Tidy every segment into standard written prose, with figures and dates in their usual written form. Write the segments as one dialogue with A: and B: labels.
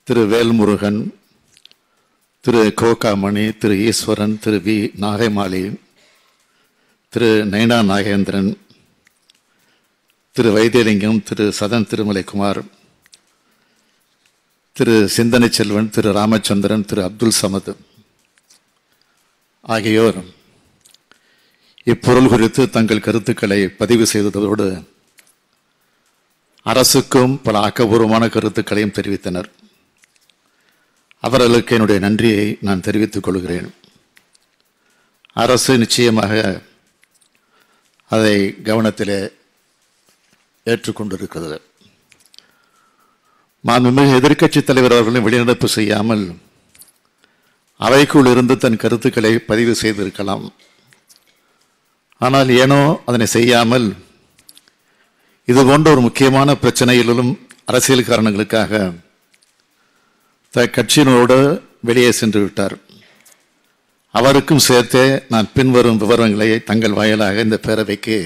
A: திரு வேல்முருகன், திரு கோகாமணி, திரு ஈஸ்வரன், திரு we Nagaimali, திரு நயனா நாகேந்திரன், திரு வைத்தியலிங்கம், திரு சதன் திருமலைக்குமார், திரு சிந்தனை செல்வன், திரு ராமச்சந்திரன், திரு அப்துல் சமத் ஆகியோர் இப்பொருள் குறித்து தங்கள் கருத்துக்களை பதிவு செய்ததோடு அரசுக்கும் பல ஆக்கப்பூர்வமான கருத்துக்களையும் தெரிவித்தனர். அவர்களுக்கு என்னுடைய நன்றியை நான் தெரிவித்துக் கொள்கிறேன். அரசு நிச்சயமாக அதை கவனத்திலே ஏற்றுக்கொண்டிருக்கிறது. மாண்புமிகு எதிர்க்கட்சித் தலைவர் அவர்களும் வெளிநடப்பு செய்யாமல் அவைக்குள் இருந்து தன் கருத்துக்களை பதிவு செய்திருக்கலாம். ஆனால் ஏனோ அதனை செய்யாமல் இது போன்ற ஒரு முக்கியமான பிரச்சனையிலும் அரசியல் காரணங்களுக்காக கட்சியினரோடு வெளியே சென்று விட்டார். அவருக்கும் சேர்த்தே நான் பின்வரும் விவரங்களை தங்கள் வாயிலாக இந்த பேரவைக்கு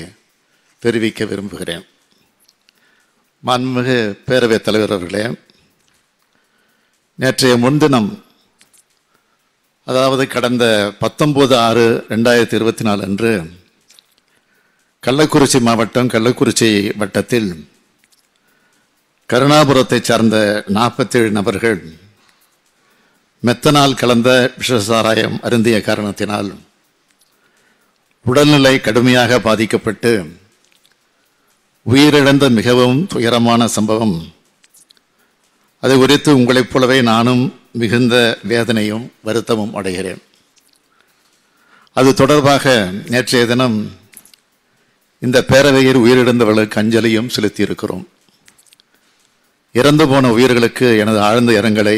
A: தெரிவிக்க விரும்புகிறேன். மாண்புமிகு பேரவைத் தலைவர் அவர்களே, நேற்றைய முன்தினம், அதாவது கடந்த 19/6/2024 அன்று கள்ளக்குறிச்சி மாவட்டம் கள்ளக்குறிச்சி வட்டத்தில் கருணாபுரத்தை சார்ந்த 47 நபர்கள் மெத்தனால் கலந்த விஷசாராயம் அருந்திய காரணத்தினால் உடல்நிலை கடுமையாக பாதிக்கப்பட்டு உயிரிழந்த மிகவும் துயரமான சம்பவம். அது குறித்து உங்களைப் போலவே நானும் மிகுந்த வேதனையும் வருத்தமும் அடைகிறேன். அது தொடர்பாக நேற்றைய தினம் இந்த பேரவையில் உயிரிழந்தவர்களுக்கு அஞ்சலியும் செலுத்தியிருக்கிறோம். இறந்து போன உயிர்களுக்கு எனது ஆழ்ந்த இரங்கலை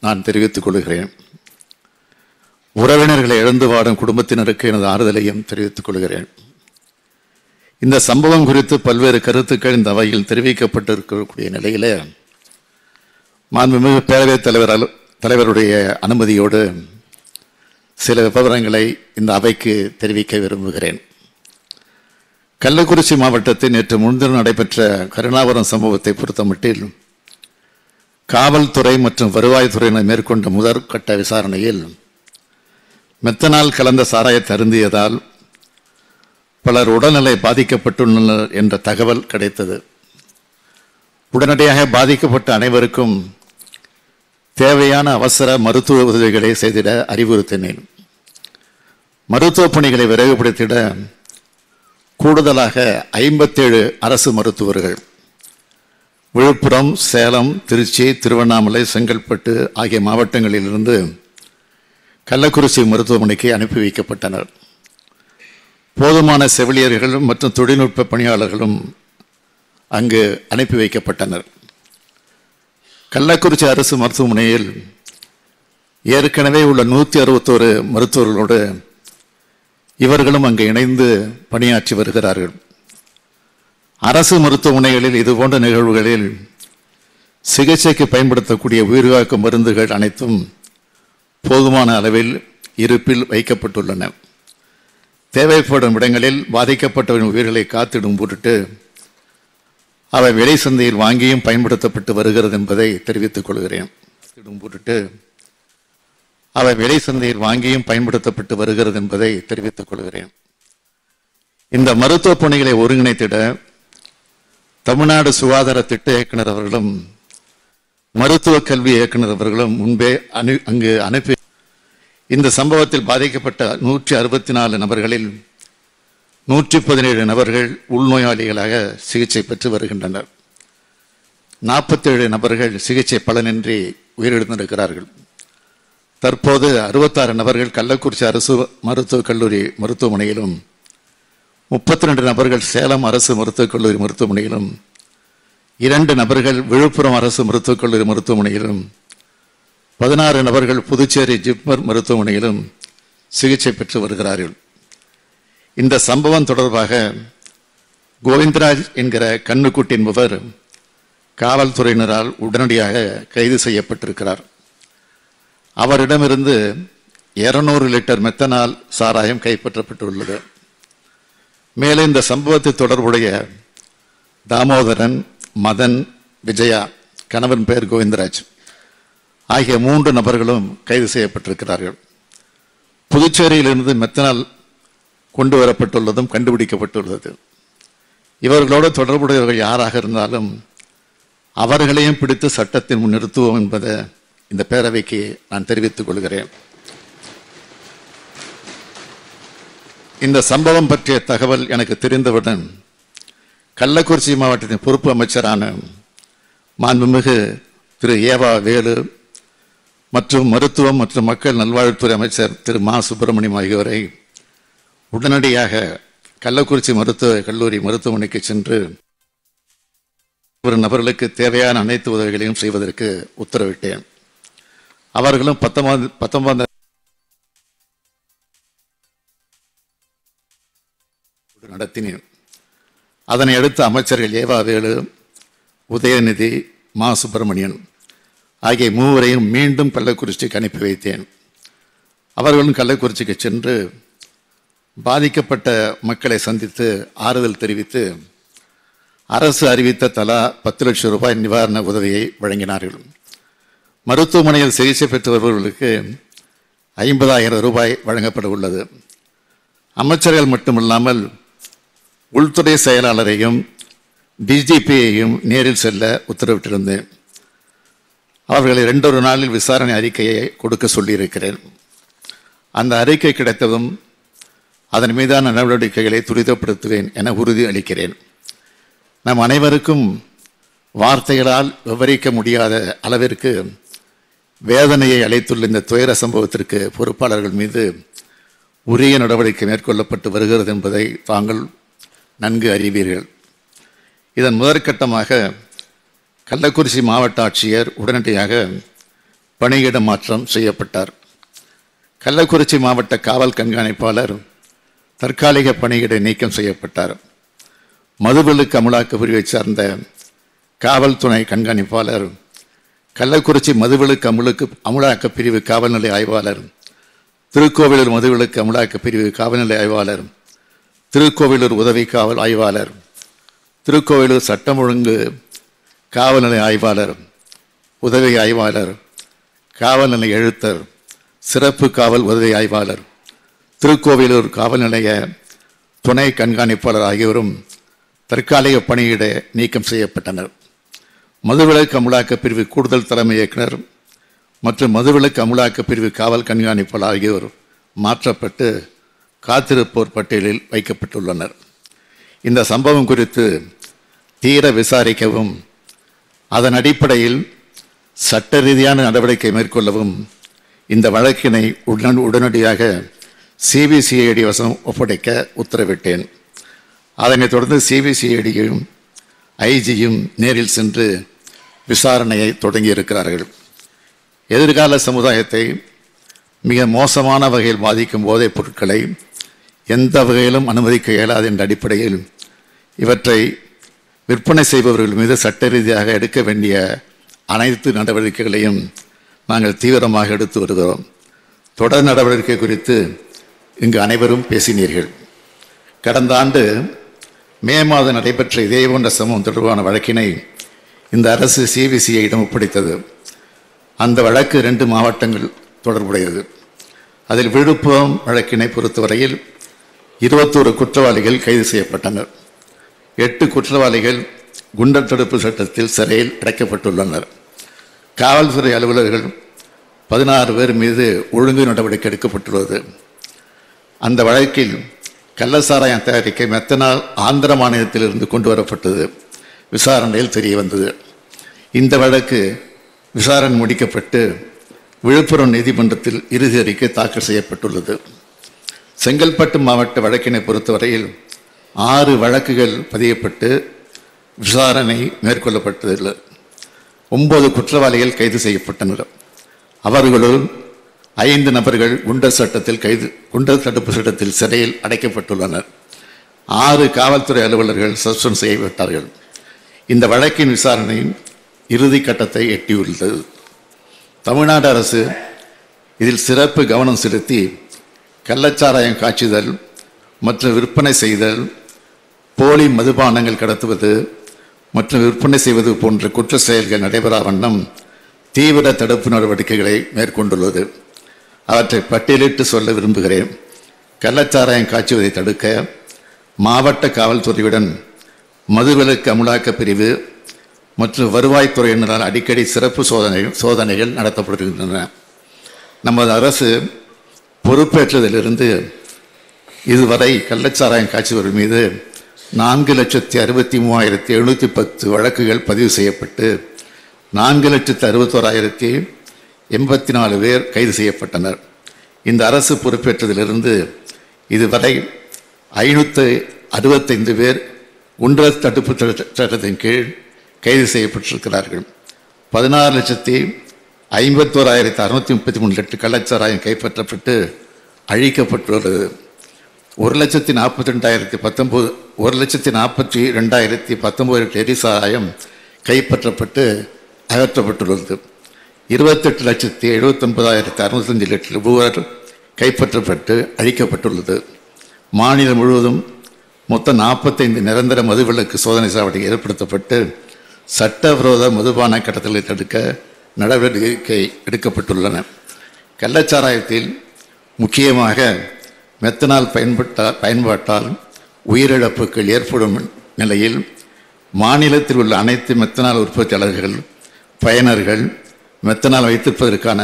A: நான் தெரிவித்துக் கொள்கிறேன். உறவினர்களை இழந்து வாடும் குடும்பத்தினருக்கு எனது ஆறுதலையும் தெரிவித்துக் கொள்கிறேன். இந்த சம்பவம் குறித்து பல்வேறு கருத்துக்கள் இந்த அவையில் தெரிவிக்கப்பட்டிருக்கக்கூடிய நிலையிலே மாண்புமிகு பேரவைத் தலைவருடைய அனுமதியோடு சில விவரங்களை இந்த அவைக்கு தெரிவிக்க விரும்புகிறேன். கள்ளக்குறிச்சி மாவட்டத்தில் நேற்று முன்தினம் நடைபெற்ற கருணாபுரம் சம்பவத்தை பொறுத்தமட்டில் காவல்துறை மற்றும் வருவாய்த்துறையினர் மேற்கொண்ட முதற்கட்ட விசாரணையில் மெத்தனால் கலந்த சாராயத்தை அருந்தியதால் பலர் உடல்நிலை பாதிக்கப்பட்டுள்ளனர் என்ற தகவல் கிடைத்தது. உடனடியாக பாதிக்கப்பட்ட அனைவருக்கும் தேவையான அவசர மருத்துவ உதவிகளை செய்திட அறிவுறுத்தினேன். மருத்துவ பணிகளை விரைவுபடுத்திட கூடுதலாக 57 அரசு மருத்துவர்கள் விழுப்புரம், சேலம், திருச்சி, திருவண்ணாமலை, செங்கல்பட்டு ஆகிய மாவட்டங்களிலிருந்து கள்ளக்குறிச்சி மருத்துவமனைக்கு அனுப்பி வைக்கப்பட்டனர். போதுமான செவிலியர்கள் மற்றும் தொழில்நுட்ப பணியாளர்களும் அங்கு அனுப்பி வைக்கப்பட்டனர். கள்ளக்குறிச்சி அரசு மருத்துவமனையில் ஏற்கனவே உள்ள 161 மருத்துவர்களோடு இவர்களும் அங்கு இணைந்து பணியாற்றி வருகிறார்கள். அரசு மருத்துவமனைகளில் இதுபோன்ற நிகழ்வுகளில் சிகிச்சைக்கு பயன்படுத்தக்கூடிய உயிர்காக்கும் மருந்துகள் அனைத்தும் போதுமான அளவில் இருப்பில் வைக்கப்பட்டுள்ளன. தேவைப்படும் இடங்களில் பாதிக்கப்பட்டவரின் உயிர்களை காத்திடும் பொருட்டு அவை வெளி சந்தையில் வாங்கியும் பயன்படுத்தப்பட்டு வருகிறது என்பதை தெரிவித்துக் கொள்கிறேன். இந்த மருத்துவ பணிகளை ஒருங்கிணைத்திட தமிழ்நாடு சுகாதார திட்ட இயக்குனர் அவர்களும் மருத்துவ கல்வி இயக்குனர் அவர்களும் முன்பே அங்கு அனுப்பி இந்த சம்பவத்தில் பாதிக்கப்பட்ட 164 நபர்களில் 117 நபர்கள் உள்நோயாளிகளாக சிகிச்சை பெற்று வருகின்றனர். 47 நபர்கள் சிகிச்சை பலனின்றி உயிரிழந்திருக்கிறார்கள். தற்போது 66 நபர்கள் கள்ளக்குறிச்சி அரசு மருத்துவக் கல்லூரி மருத்துவமனையிலும் 32 நபர்கள் சேலம் அரசு மருத்துவக் கல்லூரி மருத்துவமனையிலும் 2 நபர்கள் விழுப்புரம் அரசு மருத்துவக் கல்லூரி மருத்துவமனையிலும் 16 நபர்கள் புதுச்சேரி ஜிப்மர் மருத்துவமனையிலும் சிகிச்சை பெற்று வருகிறார்கள். இந்த சம்பவம் தொடர்பாக கோவிந்தராஜ் என்கிற கண்ணுக்குட்டி என்பவர் காவல்துறையினரால் உடனடியாக கைது செய்யப்பட்டிருக்கிறார். அவரிடமிருந்து 200 லிட்டர் மெத்தனால் சாராயம் கைப்பற்றப்பட்டுள்ளது. மேலும் இந்த சம்பவத்தில் தொடர்புடைய தாமோதரன், மதன், விஜயா, கணவன் பெயர் கோவிந்தராஜ் ஆகிய 3 நபர்களும் கைது செய்யப்பட்டிருக்கிறார்கள். புதுச்சேரியிலிருந்து மெத்தனால் கொண்டு வரப்பட்டுள்ளதும் கண்டுபிடிக்கப்பட்டுள்ளது. இவர்களோடு தொடர்புடையவர்கள் யாராக இருந்தாலும் அவர்களையும் பிடித்து சட்டத்தின் முன் நிறுத்துவோம் என்பதை இந்த பேரவைக்கு நான் தெரிவித்துக் கொள்கிறேன். இந்த சம்பவம் பற்றிய தகவல் எனக்கு தெரிந்தவுடன் கள்ளக்குறிச்சி மாவட்டத்தின் பொறுப்பு அமைச்சரான மாண்புமிகு திரு ஏவா வேலு மற்றும் மருத்துவம் மற்றும் மக்கள் நல்வாழ்வுத்துறை அமைச்சர் திரு மா சுப்பிரமணியம் ஆகியோரை உடனடியாக கள்ளக்குறிச்சி மருத்துவக் கல்லூரி மருத்துவமனைக்கு சென்று ஒரு நபர்களுக்கு தேவையான அனைத்து உதவிகளையும் செய்வதற்கு உத்தரவிட்டேன். அவர்களும் 19 நடத்தினேன். அதனை அடுத்த அமைச்சர்கள் ஏவா வேலு, உதயநிதி, மா சுப்பிரமணியன் ஆகிய 3வரையும் மீண்டும் கள்ளக்குறிச்சிக்கு அனுப்பி வைத்தேன். அவர்களும் கள்ளக்குறிச்சிக்கு சென்று பாதிக்கப்பட்ட மக்களை சந்தித்து ஆறுதல் தெரிவித்து அரசு அறிவித்த தலா 10 லட்சம் ரூபாய் நிவாரண உதவியை வழங்கினார்கள். மருத்துவமனையில் சிகிச்சை பெற்று வருபவர்களுக்கு 50,000 ரூபாய் வழங்கப்பட உள்ளது. அமைச்சர்கள் மட்டுமல்லாமல் உள்துறை செயலாளரையும் டிஜிபியையும் நேரில் செல்ல உத்தரவிட்டிருந்தேன். அவர்களை 2 நாளில் விசாரணை அறிக்கையை கொடுக்க சொல்லியிருக்கிறேன். அந்த அறிக்கை கிடைத்ததும் அதன் மீதான நடவடிக்கைகளை துரிதப்படுத்துவேன் என உறுதி அளிக்கிறேன். நம் அனைவருக்கும் வார்த்தைகளால் விவரிக்க முடியாத அளவிற்கு வேதனையை அளித்துள்ள இந்த துயர சம்பவத்திற்கு பொறுப்பாளர்கள் மீது உரிய நடவடிக்கை மேற்கொள்ளப்பட்டு வருகிறது என்பதை தாங்கள் நன்கு அறிவீர்கள். இதன் முதற்கட்டமாக கள்ளக்குறிச்சி மாவட்ட ஆட்சியர் உடனடியாக பணியிட மாற்றம் செய்யப்பட்டார். கள்ளக்குறிச்சி மாவட்ட காவல் கண்காணிப்பாளர் தற்காலிக பணியிடை நீக்கம் செய்யப்பட்டார். மதுவிலக்கு அமலாக்க பிரிவை சார்ந்த காவல் துணை கண்காணிப்பாளர், கள்ளக்குறிச்சி மதுவிலக்கு அமலாக்க பிரிவு காவல்நிலை ஆய்வாளர், திருக்கோவிலூர் மதுவிலக்கு அமலாக்க பிரிவு காவல்நிலை ஆய்வாளர், திருக்கோவிலூர் உதவி காவல் ஆய்வாளர், திருக்கோவிலூர் சட்டம் ஒழுங்கு காவல்நிலை ஆய்வாளர், உதவி ஆய்வாளர், காவல்நிலை எழுத்தர், சிறப்பு காவல் உதவி ஆய்வாளர், திருக்கோவிலூர் காவல் நிலைய துணை கண்காணிப்பாளர் ஆகியோரும் தற்காலிக பணியிட நீக்கம் செய்யப்பட்டனர். மதுவிலக்கு அமலாக்க பிரிவு கூடுதல் தலைமை இயக்குனர் மற்றும் மதுவிலக்கு அமலாக்க பிரிவு காவல் கண்காணிப்பாளர் ஆகியோர் மாற்றப்பட்டு காத்திருப்போர் பட்டியலில் வைக்கப்பட்டுள்ளனர். இந்த சம்பவம் குறித்து தீர விசாரிக்கவும் அதன் அடிப்படையில் சட்ட ரீதியான நடவடிக்கை மேற்கொள்ளவும் இந்த வழக்கினை உடனடியாக சிபிசிஐடி வசம் ஒப்படைக்க உத்தரவிட்டேன். அதனைத் தொடர்ந்து சிபிசிஐடியும் ஐஜியும் நேரில் சென்று விசாரணையை தொடங்கியிருக்கிறார்கள். எதிர்கால சமுதாயத்தை மிக மோசமான வகையில் பாதிக்கும் போதைப் பொருட்களை எந்த வகையிலும் அனுமதிக்க இயலாது என்ற அடிப்படையில் இவற்றை விற்பனை செய்பவர்கள் மீது சட்ட ரீதியாக எடுக்க வேண்டிய அனைத்து நடவடிக்கைகளையும் நாங்கள் தீவிரமாக எடுத்து வருகிறோம். தொடர் நடவடிக்கை குறித்து இங்கு அனைவரும் பேசினீர்கள். கடந்த ஆண்டு மே மாதம் நடைபெற்ற இதே போன்ற சம்பவம் தொடர்பான வழக்கினை இந்த அரசு சிபிசிஐயிடம் ஒப்படைத்தது. அந்த வழக்கு 2 மாவட்டங்கள் தொடர்புடையது. அதில் விழுப்புரம் வழக்கினை பொறுத்தவரையில் 21 குற்றவாளிகள் கைது செய்யப்பட்டனர். 8 குற்றவாளிகள் குண்டர் தடுப்பு சட்டத்தில் சிறையில் அடைக்கப்பட்டுள்ளனர். காவல்துறை அலுவலர்கள் 16 பேர் மீது ஒழுங்கு நடவடிக்கை எடுக்கப்பட்டுள்ளது. அந்த வழக்கில் கள்ளசாராயம் தயாரிக்க மெத்தனால் ஆந்திர மாநிலத்திலிருந்து கொண்டு வரப்பட்டது விசாரணையில் தெரிய வந்தது. இந்த வழக்கு விசாரணை முடிக்கப்பட்டு விழுப்புரம் நீதிமன்றத்தில் இறுதி அறிக்கை தாக்கல் செய்யப்பட்டுள்ளது. செங்கல்பட்டு மாவட்ட வழக்கினை பொறுத்தவரையில் 6 வழக்குகள் பதியப்பட்டு விசாரணை மேற்கொள்ளப்பட்டதில்லை. 9 குற்றவாளிகள் கைது செய்யப்பட்டனர். அவர்களுள் 5 நபர்கள் குண்டர் தடுப்பு சட்டத்தில் சிறையில் அடைக்கப்பட்டுள்ளனர். 6 காவல்துறை அலுவலர்கள் சஸ்பெண்ட் செய்யப்பட்டார்கள். இந்த வழக்கின் விசாரணை இறுதி கட்டத்தை எட்டியுள்ளது. தமிழ்நாடு அரசு இதில் சிறப்பு கவனம் செலுத்தி கள்ளச்சாராயம் காய்ச்சுதல் மற்றும் விற்பனை செய்தல், போலி மதுபானங்கள் கடத்துவது மற்றும் விற்பனை செய்வது போன்ற குற்ற செயல்கள் நடைபெறா வண்ணம் தீவிர தடுப்பு நடவடிக்கைகளை மேற்கொண்டுள்ளது. அவற்றை பட்டியலிட்டு சொல்ல விரும்புகிறேன். கள்ளச்சாராயம் காய்ச்சுவதை தடுக்க மாவட்ட காவல்துறையுடன் மதுவிலக்கு அமலாக்க பிரிவு மற்றும் வருவாய்த்துறையினரால் அடிக்கடி சிறப்பு சோதனைகள் நடத்தப்படுகின்றன. நமது அரசு பொறுப்பேற்றதிலிருந்து இதுவரை கள்ளச்சாராயம் காய்ச்சுவர்கள் மீது 4,63,710 வழக்குகள் பதிவு செய்யப்பட்டு 4,61,084 பேர் கைது செய்யப்பட்டனர். இந்த அரசு பொறுப்பேற்றதிலிருந்து இதுவரை 565 பேர் குண்டர் தடுப்பு சட்டத்தின் கீழ் கைது செய்யப்பட்டிருக்கிறார்கள். 16,51,633 லிட்டர் கள்ளச்சாராயம் கைப்பற்றப்பட்டு அழிக்கப்பட்டுள்ளது. 1,42,019 லிட்டர் எரிசாராயம் கைப்பற்றப்பட்டு அகற்றப்பட்டுள்ளது. 28,79,605 லிட்டர் உபுவர் கைப்பற்றப்பட்டு அழிக்கப்பட்டுள்ளது. மாநிலம் முழுவதும் மொத்தம் 45 நிரந்தர மதுவிலக்கு சோதனை சாவடிகள் ஏற்படுத்தப்பட்டு சட்டவிரோத மதுபான கடத்தலை தடுக்க நடவடிக்கை எடுக்கப்பட்டுள்ளன. கள்ளச்சாராயத்தில் முக்கியமாக மெத்தனால் பயன்பாட்டால் உயிரிழப்புகள் ஏற்படும் நிலையில் மாநிலத்தில் உள்ள அனைத்து மெத்தனால் உற்பத்தியாளர்கள், பயனர்கள், மெத்தனால் வைத்திருப்பதற்கான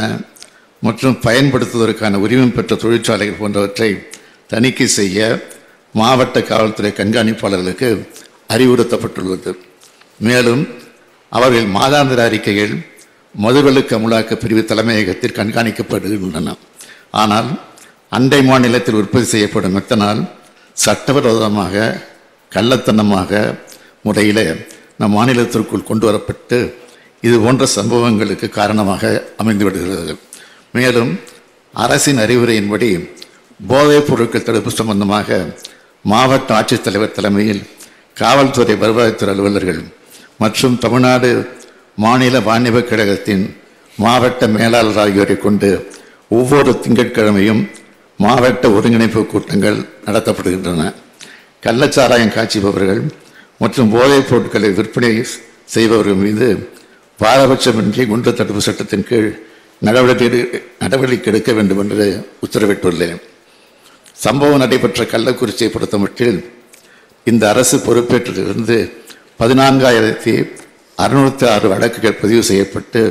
A: மற்றும் பயன்படுத்துவதற்கான உரிமம் பெற்ற தொழிற்சாலைகள் போன்றவற்றை தணிக்கை செய்ய மாவட்ட காவல்துறை கண்காணிப்பாளர்களுக்கு அறிவுறுத்தப்பட்டுள்ளது. மேலும் அவர்கள் மாதாந்திர அறிக்கைகள் மதுவிலக்கு அமலாக்க பிரிவு தலைமையகத்தில் கண்காணிக்கப்படுகின்றன. ஆனால் அண்டை மாநிலத்தில் உற்பத்தி செய்யப்படும் மெத்தனால் சட்டவிரோதமாக கள்ளத்தனமாக முறையில் நம் மாநிலத்திற்குள் கொண்டு வரப்பட்டு இது போன்ற சம்பவங்களுக்கு காரணமாக அமைந்து விடுகிறது. மேலும் அரசின் அறிவுரையின்படி போதைப் பொருட்கள் தடுப்பு சம்பந்தமாக மாவட்ட ஆட்சித்தலைவர் தலைமையில் காவல்துறை வருவாய்த்துறை அலுவலர்கள் மற்றும் தமிழ்நாடு மாநில வாணிப கழகத்தின் மாவட்ட மேலாளர் ஆகியோரை கொண்டு ஒவ்வொரு திங்கட்கிழமையும் மாவட்ட ஒருங்கிணைப்பு கூட்டங்கள் நடத்தப்படுகின்றன. கள்ளச்சாராயம் காய்ச்சுபவர்கள் மற்றும் போதைப் பொருட்களை விற்பனை செய்பவர்கள் மீது பாரபட்சமின்றி குண்டர் தடுப்பு சட்டத்தின் கீழ் நடவடிக்கை எடுக்க வேண்டும் என்று உத்தரவிட்டுள்ளேன். சம்பவம் நடைபெற்ற கள்ளக்குறிச்சியை பொறுத்தமட்டில் இந்த அரசு பொறுப்பேற்றதிலிருந்து 14,606 வழக்குகள் பதிவு செய்யப்பட்டு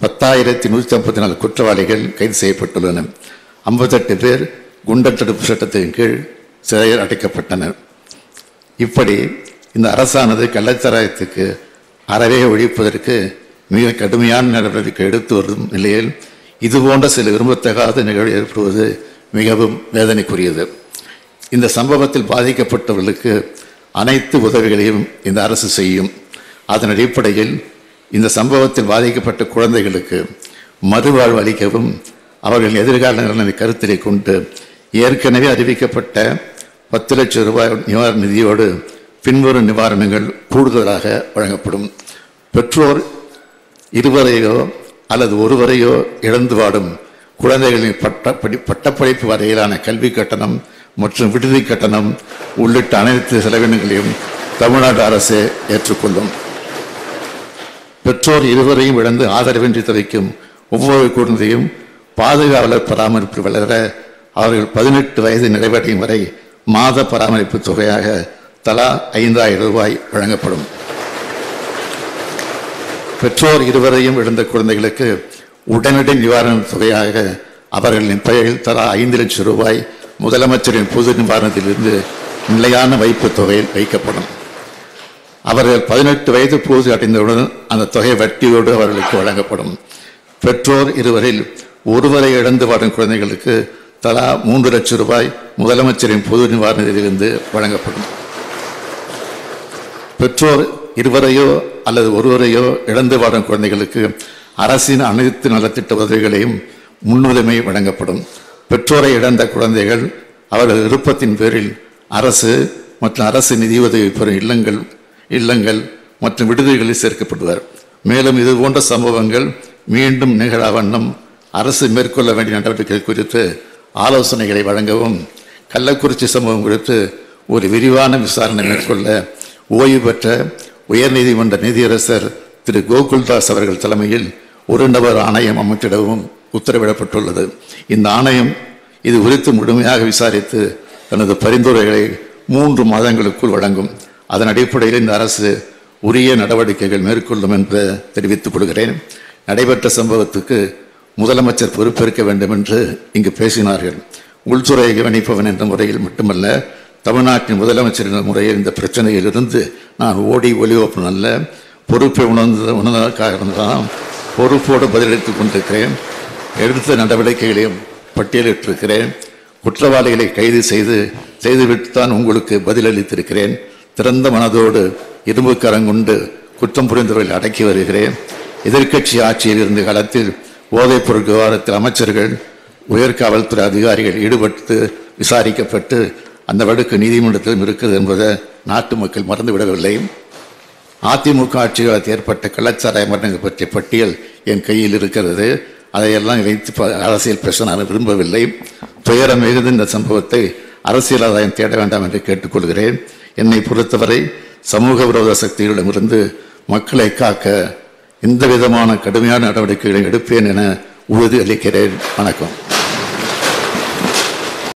A: 10,154 குற்றவாளிகள் கைது செய்யப்பட்டுள்ளனர். 58 பேர் குண்டர் தடுப்பு சட்டத்தின் கீழ் சிறையில் அடைக்கப்பட்டனர். இப்படி இந்த அரசானது கள்ளச்சாராயத்துக்கு அறவே ஒழிப்பதற்கு மிக கடுமையான நடவடிக்கை எடுத்து வரும் நிலையில் இதுபோன்ற சில விரும்பத்தகாத நிகழ்வு ஏற்படுவது மிகவும் வேதனைக்குரியது. இந்த சம்பவத்தில் பாதிக்கப்பட்டவர்களுக்கு அனைத்து உதவிகளையும் இந்த அரசு செய்யும். அதன் அடிப்படையில் இந்த சம்பவத்தில் பாதிக்கப்பட்ட குழந்தைகளுக்கு மறுவாழ்வு அளிக்கவும் அவர்கள் எதிர்கால நலனை கருத்திலே கொண்டு ஏற்கனவே அறிவிக்கப்பட்ட 10 லட்சம் ரூபாய் நிவாரண நிதியோடு பின்வரும் நிவாரணங்கள் கூடுதலாக வழங்கப்படும். பெற்றோர் இருவரையோ அல்லது ஒருவரையோ இழந்து வாடும் குழந்தைகளின் பட்டப்படிப்பு வரையிலான கல்வி கட்டணம் மற்றும் விடுதி கட்டணம் உள்ளிட்ட அனைத்து செலவினங்களையும் தமிழ்நாடு அரசு ஏற்றுக்கொள்ளும். பெற்றோர் இருவரையும் இழந்து ஆதரவின்றி தவிக்கும் ஒவ்வொரு குழந்தையும் பாதுகாவலர் பராமரிப்பு வளர அவர்கள் 18 வயது நிறைவடையும் வரை மாத பராமரிப்பு தொகையாக தலா 5,000 ரூபாய் வழங்கப்படும். பெற்றோர் இருவரையும் இழந்த குழந்தைகளுக்கு உடனடி நிவாரண தொகையாக அவர்களின் பெயரில் தலா 5 லட்சம் ரூபாய் முதலமைச்சரின் பொது நிவாரணத்திலிருந்து நிலையான வைப்பு தொகையில் வைக்கப்படும். அவர்கள் 18 வயது பூர்த்தி அடைந்தவுடன் அந்த தொகை வட்டியோடு அவர்களுக்கு வழங்கப்படும். பெற்றோர் இருவரில் ஒருவரை இழந்து வாடும் குழந்தைகளுக்கு தலா 3 லட்சம் ரூபாய் முதலமைச்சரின் பொது நிவாரணத்திலிருந்து வழங்கப்படும். பெற்றோர் இருவரையோ அல்லது ஒருவரையோ இழந்து வாடும் குழந்தைகளுக்கு அரசின் அனைத்து நலத்திட்ட உதவிகளையும் முன்னுரிமை வழங்கப்படும். பெற்றோரை இழந்த குழந்தைகள் அவர்கள் விருப்பத்தின் பேரில் அரசு மற்றும் அரசு நிதியுதவி பெறும் இல்லங்கள் மற்றும் விடுதிகளில் சேர்க்கப்படுவார். மேலும் இது போன்ற சம்பவங்கள் மீண்டும் நிகழா வண்ணம் அரசு மேற்கொள்ள வேண்டிய நடவடிக்கைகள் குறித்து ஆலோசனைகளை வழங்கவும் கள்ளக்குறிச்சி சம்பவம் குறித்து ஒரு விரிவான விசாரணை மேற்கொள்ள ஓய்வு பெற்ற உயர்நீதிமன்ற நீதியரசர் திரு கோகுல்தாஸ் அவர்கள் தலைமையில் ஒரு நபர் ஆணையம் அமைத்திடவும் உத்தரவிடப்பட்டுள்ளது. இந்த ஆணையம் இது குறித்து முழுமையாக விசாரித்து தனது பரிந்துரைகளை 3 மாதங்களுக்குள் வழங்கும். அதன் அடிப்படையில் இந்த அரசு உரிய நடவடிக்கைகள் மேற்கொள்ளும் என்று தெரிவித்துக் கொள்கிறேன். நடைபெற்ற சம்பவத்துக்கு முதலமைச்சர் பொறுப்பேற்க வேண்டும் என்று இங்கு பேசினார்கள். உள்துறையை கவனிப்பவன் என்ற முறையில் மட்டுமல்ல, தமிழ்நாட்டின் முதலமைச்சர் என்ற முறையில் இந்த பிரச்சனையில் இருந்து நான் ஓடி ஒளிவப்பன் அல்ல, பொறுப்பை உணர்ந்ததற்காக தான் பொறுப்போடு பதிலளித்துக் கொண்டிருக்கிறேன். எடுத்த நடவடிக்கைகளையும் பட்டியலிட்டிருக்கிறேன். குற்றவாளிகளை கைது செய்துவிட்டுத்தான் உங்களுக்கு பதிலளித்திருக்கிறேன். திறந்த மனதோடு இரும்பு கரங்கொண்டு குற்றம் புரிந்தவர்களை அடக்கி வருகிறேன். எதிர்க்கட்சி ஆட்சியில் இருந்த காலத்தில் போதைப் பொருள் விவகாரத்தில் அமைச்சர்கள், உயர்காவல்துறை அதிகாரிகள் ஈடுபட்டு விசாரிக்கப்பட்டு அந்த வழக்கு நீதிமன்றத்திலும் இருக்கிறது என்பதை நாட்டு மக்கள் மறந்துவிடவில்லை. அதிமுக ஆட்சியால் ஏற்பட்ட கள்ளச்சாராய மரணங்கள் பற்றிய பட்டியல் என் கையில் இருக்கிறது. அதையெல்லாம் வைத்து அரசியல் பேச நான் விரும்பவில்லை. துயரம் மிகுந்த இந்த சம்பவத்தை அரசியல் ஆதாயம் தேட வேண்டாம் என்று கேட்டுக்கொள்கிறேன். என்னை பொறுத்தவரை சமூக விரோத சக்திகளிடமிருந்து மக்களை காக்க எந்த விதமான கடுமையான நடவடிக்கைகளை எடுப்பேன் என உறுதி அளிக்கிறேன். வணக்கம்.